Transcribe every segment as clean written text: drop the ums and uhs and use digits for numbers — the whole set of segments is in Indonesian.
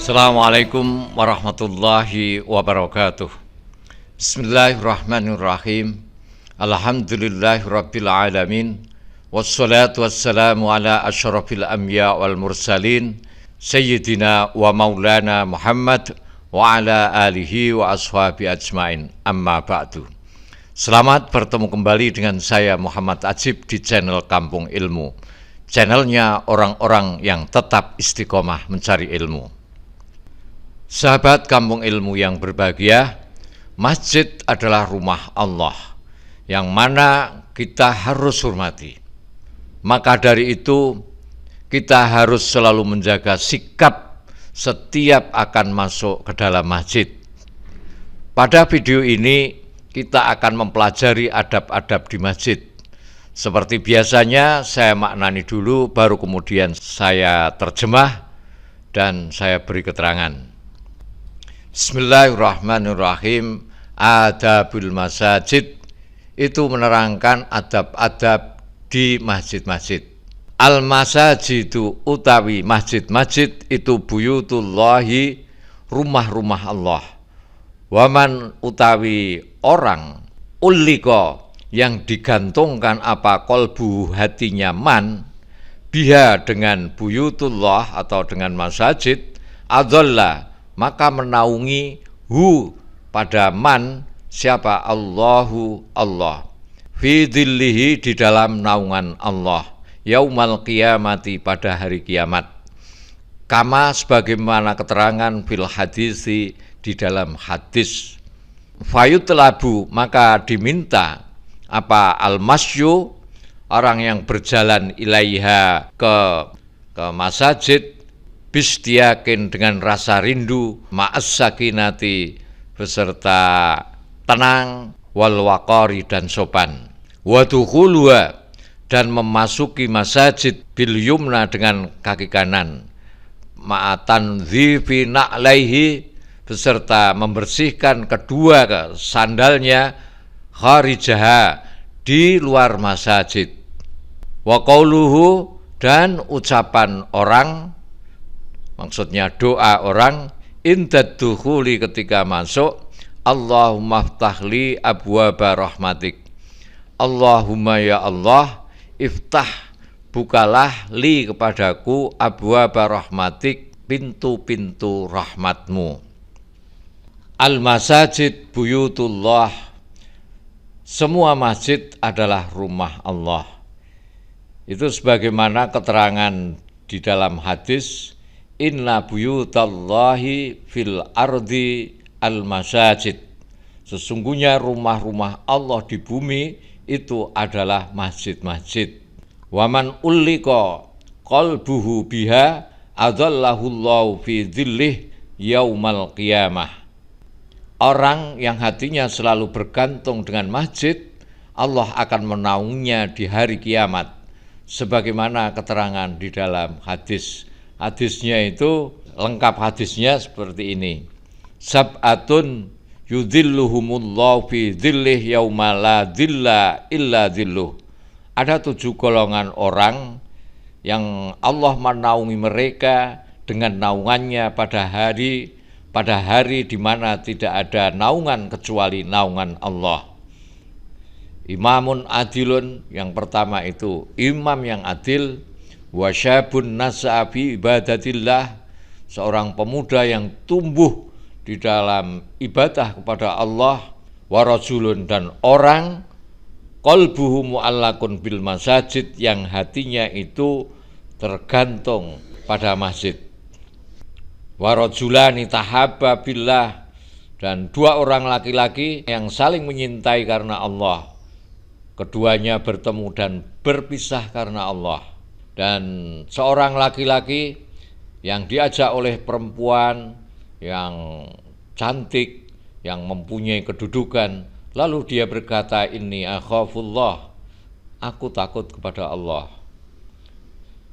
Assalamualaikum warahmatullahi wabarakatuh. Bismillahirrahmanirrahim. Alhamdulillahirabbil alamin. Wassalatu wassalamu ala asyrafil anbiya wal mursalin sayyidina wa maulana Muhammad wa ala alihi wa ashabi ajmain. Amma ba'du. Selamat bertemu kembali dengan saya Muhammad Ajib di channel Kampung Ilmu. Channelnya orang-orang yang tetap istiqomah mencari ilmu. Sahabat Kampung Ilmu yang berbahagia, masjid adalah rumah Allah yang mana kita harus hormati. Maka dari itu kita harus selalu menjaga sikap setiap akan masuk ke dalam masjid. Pada video ini kita akan mempelajari adab-adab di masjid. Seperti biasanya saya maknani dulu, baru kemudian saya terjemah dan saya beri keterangan. Bismillahirrahmanirrahim. Adabul masajid itu menerangkan adab-adab di masjid-masjid. Al-masajidu utawi masjid-masjid itu buyutullahi, rumah-rumah Allah. Waman utawi orang ulliko yang digantungkan apa kolbu hatinya man biha dengan buyutullah atau dengan masajid adzalla maka menaungi hu pada man siapa Allahu Allah fi dhillihi di dalam naungan Allah yaumal qiyamati pada hari kiamat, kama sebagaimana keterangan fil hadisi di dalam hadis. Fayutlabu maka diminta apa al-masyu orang yang berjalan ilaiha ke masjid bistiakin dengan rasa rindu ma'as sakinati beserta tenang wal waqari dan sopan wadukhuluha dan memasuki masjid bil yumna dengan kaki kanan ma'atan dhifi na'laihi beserta membersihkan kedua sandalnya kharijaha di luar masjid wa qauluhu dan ucapan orang, maksudnya doa orang indad dukhuli ketika masuk, Allahumma ftahli abwaba rahmatik, Allahumma ya Allah iftah bukalah li kepadaku abwaba rahmatik pintu-pintu rahmatmu. Al-masajid buyutullah, semua masjid adalah rumah Allah. Itu sebagaimana keterangan di dalam hadis, inna buyutallahi fil ardi al-masajid. Sesungguhnya rumah-rumah Allah di bumi itu adalah masjid-masjid. Waman ulliqa qalbuhu biha adzallahullahu fi dhillih yaumal qiyamah. Orang yang hatinya selalu bergantung dengan masjid, Allah akan menaunginya di hari kiamat. Sebagaimana keterangan di dalam hadis. Hadisnya itu lengkap, hadisnya seperti ini. Sab'atun yudhilluhumullahu fi dhillih yauma la dhilla illa dhilluh. Ada 7 golongan orang yang Allah menaungi mereka dengan naungannya pada hari di mana tidak ada naungan kecuali naungan Allah. Imamun adilun, yang pertama itu imam yang adil. Wasyabun nas'a fi ibadatillah, seorang pemuda yang tumbuh di dalam ibadah kepada Allah. Warajulun, dan orang qalbuhu mu'allakun bil masajid, yang hatinya itu tergantung pada masjid. Warajulani tahabba billah, dan 2 orang laki-laki yang saling menyintai karena Allah. Keduanya bertemu dan berpisah karena Allah. Dan seorang laki-laki yang diajak oleh perempuan yang cantik, yang mempunyai kedudukan, lalu dia berkata, inni akhafullah, aku takut kepada Allah.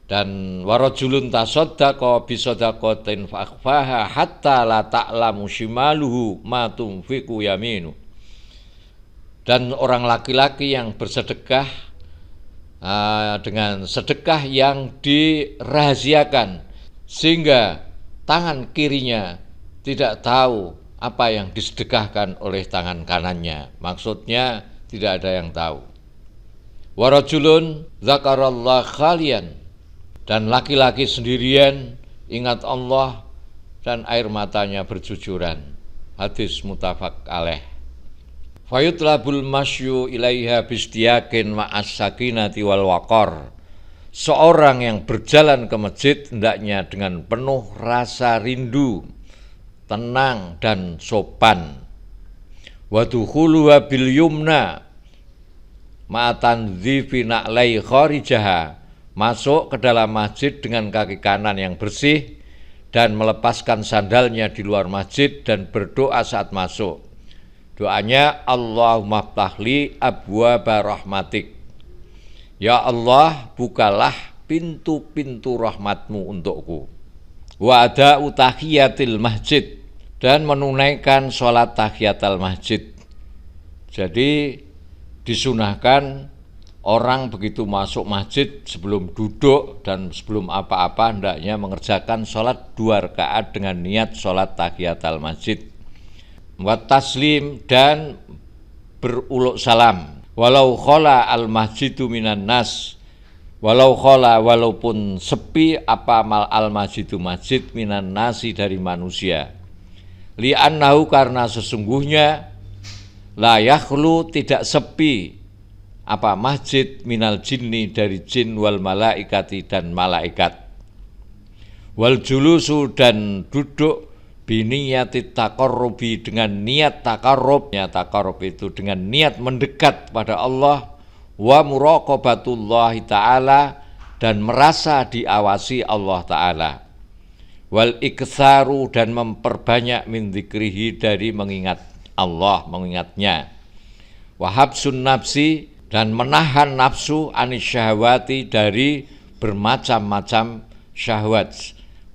Dan warajulun tasaddaqa bisadaqatin fa'akhfaha hatta la ta'lamu shimaluhu ma tunfiqu yaminu. Dan orang laki-laki yang bersedekah dengan sedekah yang dirahasiakan sehingga tangan kirinya tidak tahu apa yang disedekahkan oleh tangan kanannya. Maksudnya tidak ada yang tahu. Warajulun zakarallah khalian, dan laki-laki sendirian ingat Allah dan air matanya bercucuran. Hadis muttafaq alaih. Fayutlabul masyu ilaiha bistiyakin ma'as sakinati wal waqar. Seorang yang berjalan ke masjid hendaknya dengan penuh rasa rindu, tenang dan sopan. Wa dukhuluha bil yumna ma'atan dzifi na'lai kharijaha. Masuk ke dalam masjid dengan kaki kanan yang bersih dan melepaskan sandalnya di luar masjid dan berdoa saat masuk. Doanya Allahumma ftahli abwaba rahmatik. Ya Allah, bukalah pintu-pintu rahmatmu untukku. Wa ada'u tahiyatil masjid, dan menunaikan sholat tahiyatul masjid. Jadi disunahkan orang begitu masuk masjid sebelum duduk dan sebelum apa-apa hendaknya mengerjakan sholat 2 rakaat dengan niat sholat tahiyatul masjid. Wa taslim, dan beruluk salam. Walau khola al masjidu minan nas, walau khola, walaupun sepi apa mal al masjidu masjid minan nasi dari manusia. Li'annahu, karena sesungguhnya la yakhlu, tidak sepi apa masjid minal jinni, dari jin, wal malaikati, dan malaikat. Wal julusu, dan duduk biniyati taqarrubi, dengan niat taqarrub. Niat taqarrub itu dengan niat mendekat pada Allah. Wa muraqabatullahi ta'ala, dan merasa diawasi Allah ta'ala. Wal iktsaru, dan memperbanyak min dzikrihi, dari mengingat Allah, mengingatnya. Wa habsun nafsi, dan menahan nafsu anis syahwati, dari bermacam-macam syahwat.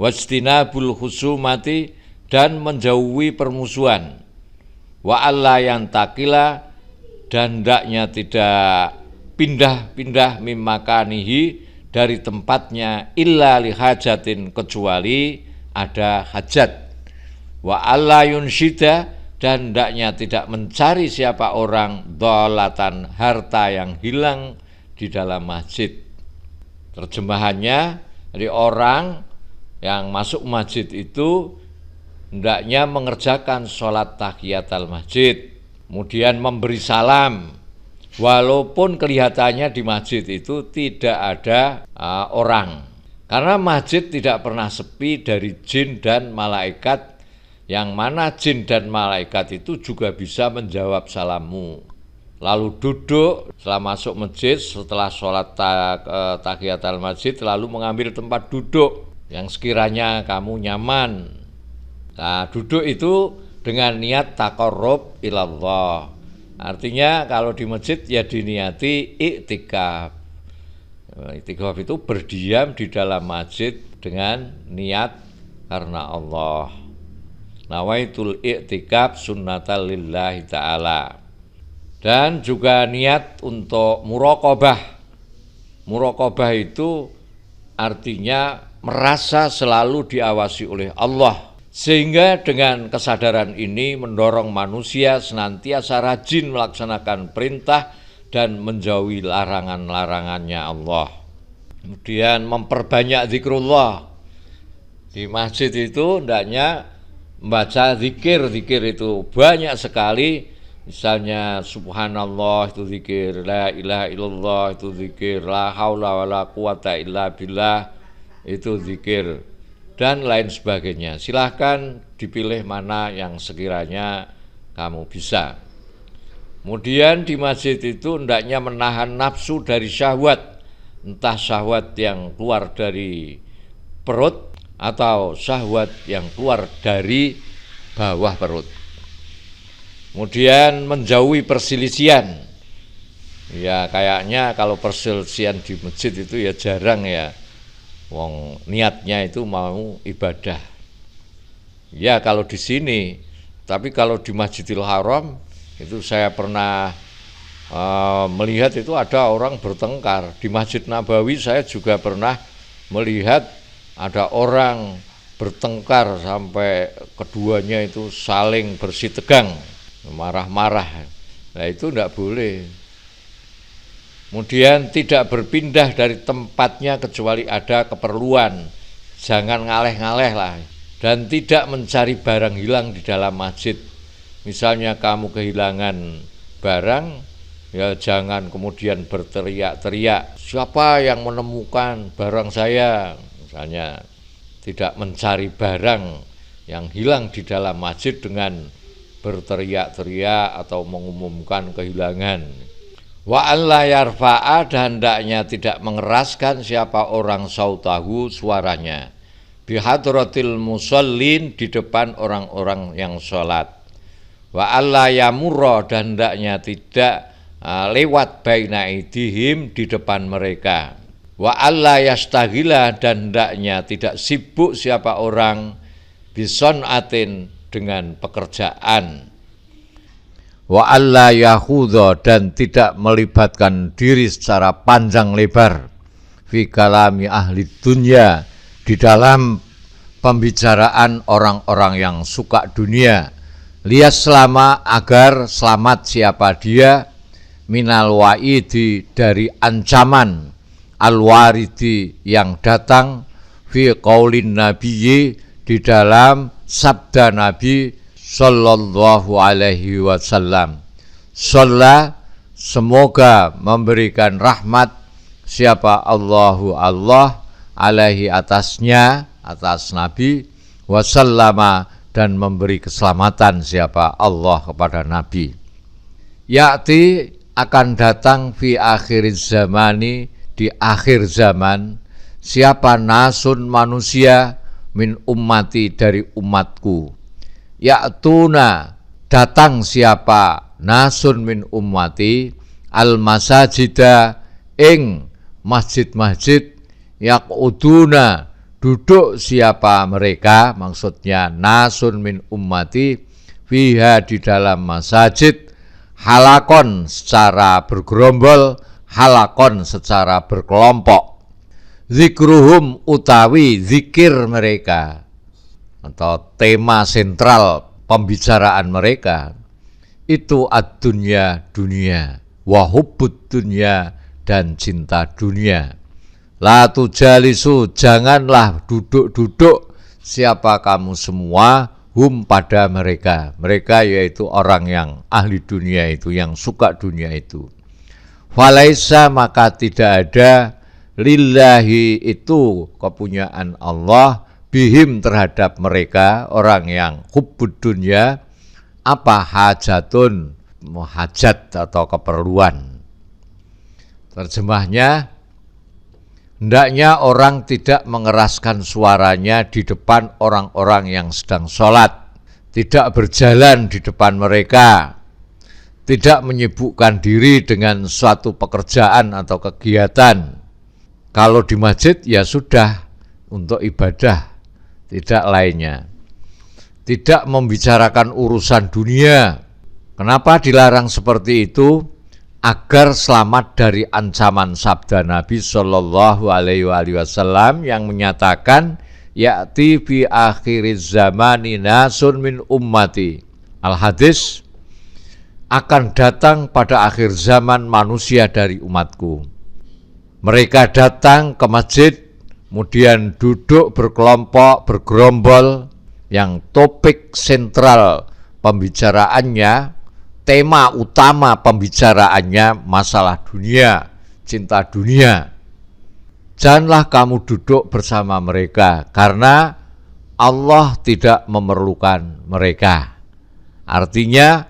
Wastinabul khusumati, dan menjauhi permusuhan. Wa alla yantakila, dan hendaknya tidak pindah-pindah mimmakanihi, dari tempatnya, illa lihajatin, kecuali ada hajat. Wa alla yunsyida, dan hendaknya tidak mencari siapa orang dhalatan, harta yang hilang di dalam masjid. Terjemahannya, dari orang yang masuk masjid itu hendaknya mengerjakan sholat tahiyatul masjid, kemudian memberi salam, walaupun kelihatannya di masjid itu tidak ada orang. Karena masjid tidak pernah sepi dari jin dan malaikat, yang mana jin dan malaikat itu juga bisa menjawab salammu. Lalu duduk setelah masuk masjid, setelah sholat tahiyatul masjid, lalu mengambil tempat duduk yang sekiranya kamu nyaman. Nah, duduk itu dengan niat taqarrub ilallah. Artinya kalau di masjid ya diniati iktikaf. Iktikaf itu berdiam di dalam masjid dengan niat karena Allah. Nawaitul iktikaf sunnatal lillahi ta'ala. Dan juga niat untuk muraqabah. Muraqabah itu artinya merasa selalu diawasi oleh Allah. Sehingga dengan kesadaran ini mendorong manusia senantiasa rajin melaksanakan perintah dan menjauhi larangan-larangannya Allah. Kemudian memperbanyak zikrullah. Di masjid itu hendaknya membaca zikir. Zikir itu banyak sekali. Misalnya subhanallah itu zikir, la ilaha illallah itu zikir, la haula wala quwata illa billah itu zikir, dan lain sebagainya. Silahkan dipilih mana yang sekiranya kamu bisa. Kemudian di masjid itu hendaknya menahan nafsu dari syahwat, entah syahwat yang keluar dari perut atau syahwat yang keluar dari bawah perut. Kemudian menjauhi perselisihan. Ya kayaknya kalau perselisihan di masjid itu ya jarang ya. Wong niatnya itu mau ibadah. Ya kalau di sini, tapi kalau di Masjidil Haram itu saya pernah melihat itu ada orang bertengkar. Di Masjid Nabawi saya juga pernah melihat ada orang bertengkar sampai keduanya itu saling bersitegang, marah-marah. Nah itu tidak boleh. Kemudian tidak berpindah dari tempatnya kecuali ada keperluan. Jangan ngaleh-ngaleh lah. Dan tidak mencari barang hilang di dalam masjid. Misalnya kamu kehilangan barang, ya jangan kemudian berteriak-teriak, siapa yang menemukan barang saya? Misalnya tidak mencari barang yang hilang di dalam masjid dengan berteriak-teriak atau mengumumkan kehilangan. Wa alla yarfa'a, dan hendaknya tidak mengeraskan siapa orang sautahu, suaranya, bihadratil musallin, di depan orang-orang yang sholat. Wa alla yamurra, dan hendaknya tidak lewat baina aidihim, di depan mereka. Wa alla yastaghila, dan hendaknya tidak sibuk siapa orang bisonatin, dengan pekerjaan. Wa alla yahudha, dan tidak melibatkan diri secara panjang lebar fi kalami ahli dunya, di dalam pembicaraan orang-orang yang suka dunia. Lias selama, agar selamat siapa dia, minal wa'idi, dari ancaman, al-waridi, yang datang, fi qaulin nabiyyi, di dalam sabda Nabi sallallahu alaihi wasallam. Shalla, semoga memberikan rahmat siapa Allahu Allah, alaihi, atasnya, atas Nabi, wasallama, dan memberi keselamatan siapa Allah kepada Nabi. Ya'ti, akan datang, fi akhir zamani, di akhir zaman, siapa nasun, manusia, min ummati, dari umatku. Ya'tuna, datang siapa nasun min ummati, al masajida, ing masjid-masjid, yaquduna, duduk siapa mereka, maksudnya nasun min ummati, fiha, di dalam masajid, halakon, secara bergerombol, halakon, secara berkelompok. Zikruhum, utawi zikir mereka, atau tema sentral pembicaraan mereka, itu ad-dunya, dunia, wa hubbud dunya, dan cinta dunia. La tujalisu, janganlah duduk-duduk siapa kamu semua, hum, pada mereka. Mereka yaitu orang yang ahli dunia itu, yang suka dunia itu. Falaisa, maka tidak ada, lillahi, itu kepunyaan Allah, bihim, terhadap mereka, orang yang hubbud dunya, apa, hajatun, hajat atau keperluan. Terjemahnya, hendaknya orang tidak mengeraskan suaranya di depan orang-orang yang sedang sholat, tidak berjalan di depan mereka, tidak menyibukkan diri dengan suatu pekerjaan atau kegiatan. Kalau di masjid ya sudah, untuk ibadah, tidak lainnya. Tidak membicarakan urusan dunia. Kenapa dilarang seperti itu? Agar selamat dari ancaman sabda Nabi sallallahu alaihi wasallam yang menyatakan, ya'ti fi akhiriz zamani nasun min ummati. Al-hadis, akan datang pada akhir zaman manusia dari umatku. Mereka datang ke masjid, kemudian duduk berkelompok, bergerombol, yang topik sentral pembicaraannya, tema utama pembicaraannya masalah dunia, cinta dunia. Janganlah kamu duduk bersama mereka, karena Allah tidak memerlukan mereka. Artinya,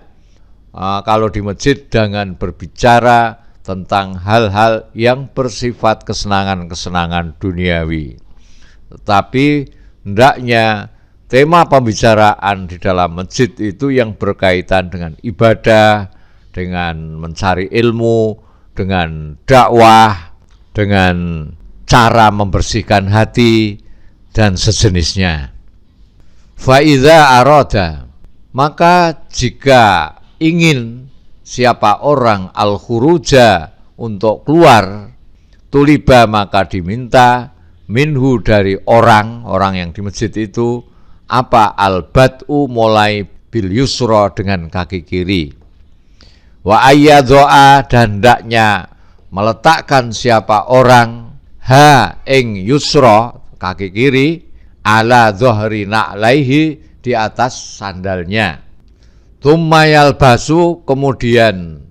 kalau di masjid jangan berbicara tentang hal-hal yang bersifat kesenangan-kesenangan duniawi. Tetapi hendaknya tema pembicaraan di dalam masjid itu yang berkaitan dengan ibadah, dengan mencari ilmu, dengan dakwah, dengan cara membersihkan hati, dan sejenisnya. Fa'idha arada, maka jika ingin siapa orang al-khuruja, untuk keluar, tuliba, maka diminta, minhu dari orang yang di masjid itu apa al-bad'u mulai bil yusra dengan kaki kiri, wa ayyadha'a dan hendaknya meletakkan siapa orang ha ing yusra kaki kiri ala dhahri na'laihi di atas sandalnya, tsumma yalbasu kemudian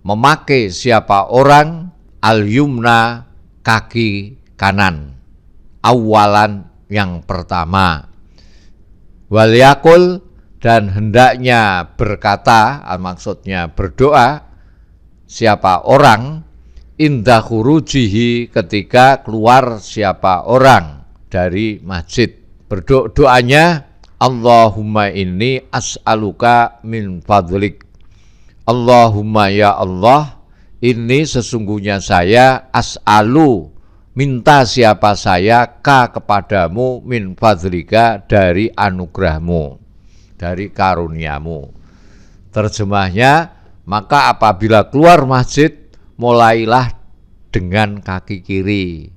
memakai siapa orang al yumna kaki kanan awalan yang pertama, wal yakul dan hendaknya berkata, maksudnya berdoa siapa orang inda khurujihi ketika keluar siapa orang dari masjid, berdoanya Allahumma inni as'aluka min fadlik, Allahumma ya Allah, ini sesungguhnya saya as'alu minta siapa saya kepadamu min fadlika dari anugerahmu, dari karuniamu. Terjemahnya, maka apabila keluar masjid mulailah dengan kaki kiri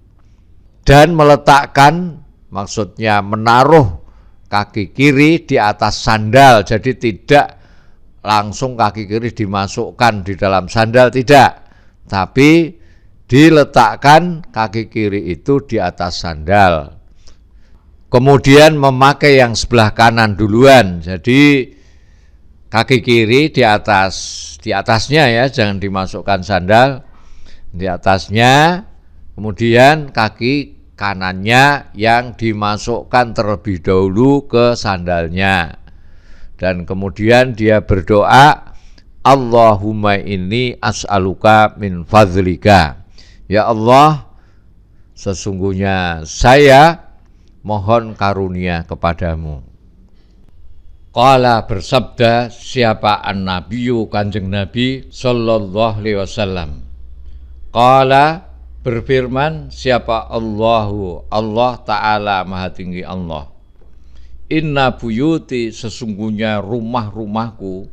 dan meletakkan, maksudnya menaruh kaki kiri di atas sandal, jadi tidak langsung kaki kiri dimasukkan di dalam sandal, tidak, tapi diletakkan kaki kiri itu di atas sandal. Kemudian memakai yang sebelah kanan duluan, jadi kaki kiri di atasnya ya, jangan dimasukkan sandal, di atasnya, kemudian kaki kanannya yang dimasukkan terlebih dahulu ke sandalnya, dan kemudian dia berdoa Allahumma inni as'aluka min fadlika, ya Allah, sesungguhnya saya mohon karunia kepadamu. Qala bersabda siapa an-nabiyyu kanjeng Nabi sallallahu alaihi wasallam. Qala berfirman siapa Allahu, Allah Ta'ala maha tinggi Allah. Inna buyuti sesungguhnya rumah-rumahku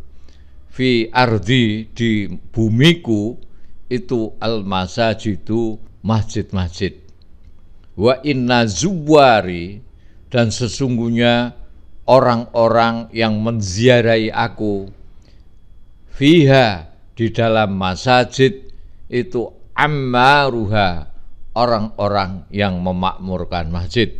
fi ardi di bumiku itu al-masajidu masjid-masjid, wa inna zuwari dan sesungguhnya orang-orang yang menziarahi aku fiha di dalam masjid itu ammaruha orang-orang yang memakmurkan masjid.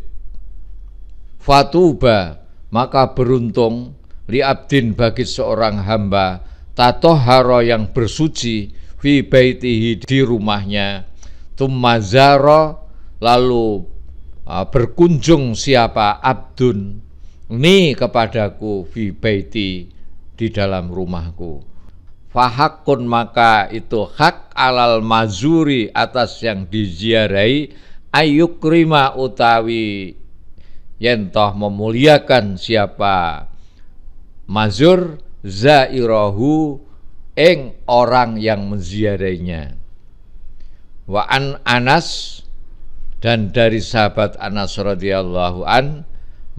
Fatuba maka beruntung liabdin bagi seorang hamba tatoharo yang bersuci fi baitihi di rumahnya, tummazara lalu berkunjung siapa abdun ni kepadaku fi baiti di dalam rumahku, fahakun maka itu hak alal mazuri atas yang diziarahi ayukrima utawi yentoh memuliakan siapa mazur zairahu ing orang yang menziarainya. Wa an Anas dan dari sahabat Anas radhiyallahu an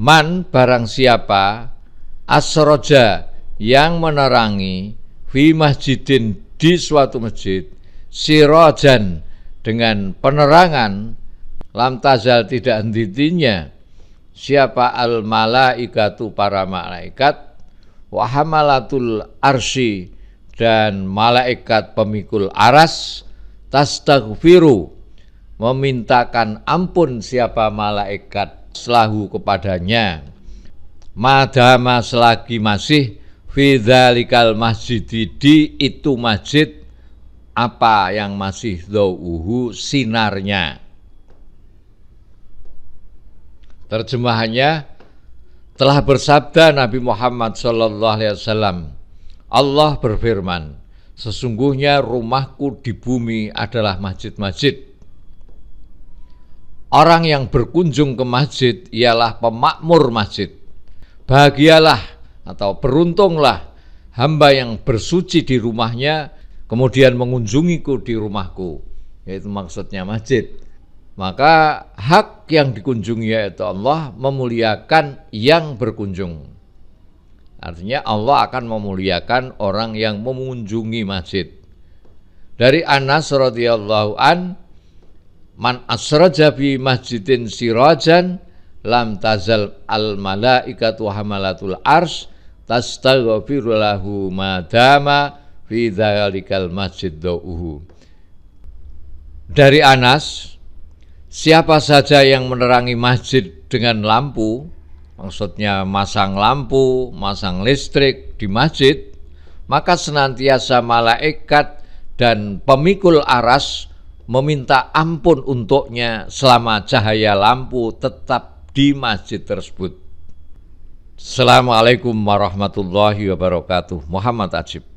man barang siapa asroja yang menerangi fi masjidin di suatu masjid sirojan dengan penerangan lam tazal tidak henti-hentinya siapa al malaikatu para malaikat wa hamalatul arsy dan malaikat pemikul aras tastaghfiru memintakan ampun siapa malaikat selahu kepadanya madama selagi masih fi dzalikal masjid di itu masjid apa yang masih dhauhu sinarnya. Terjemahannya, telah bersabda Nabi Muhammad sallallahu alaihi wasallam, Allah berfirman, sesungguhnya rumahku di bumi adalah masjid-masjid. Orang yang berkunjung ke masjid ialah pemakmur masjid. Bahagialah atau beruntunglah hamba yang bersuci di rumahnya kemudian mengunjungiku di rumahku, yaitu maksudnya masjid. Maka hak yang dikunjungi yaitu Allah memuliakan yang berkunjung. Artinya Allah akan memuliakan orang yang mengunjungi masjid. Dari Anas radhiyallahu an, man asraja bi masjidin sirajan lam tazal al malaikatu hamalatul ars tastaghfiru lahu madama fi dzalikal masjid dauhu. Dari Anas, siapa saja yang menerangi masjid dengan lampu, maksudnya masang lampu, masang listrik di masjid, maka senantiasa malaikat dan pemikul aras meminta ampun untuknya selama cahaya lampu tetap di masjid tersebut. Assalamualaikum warahmatullahi wabarakatuh. Muhammad Ajib.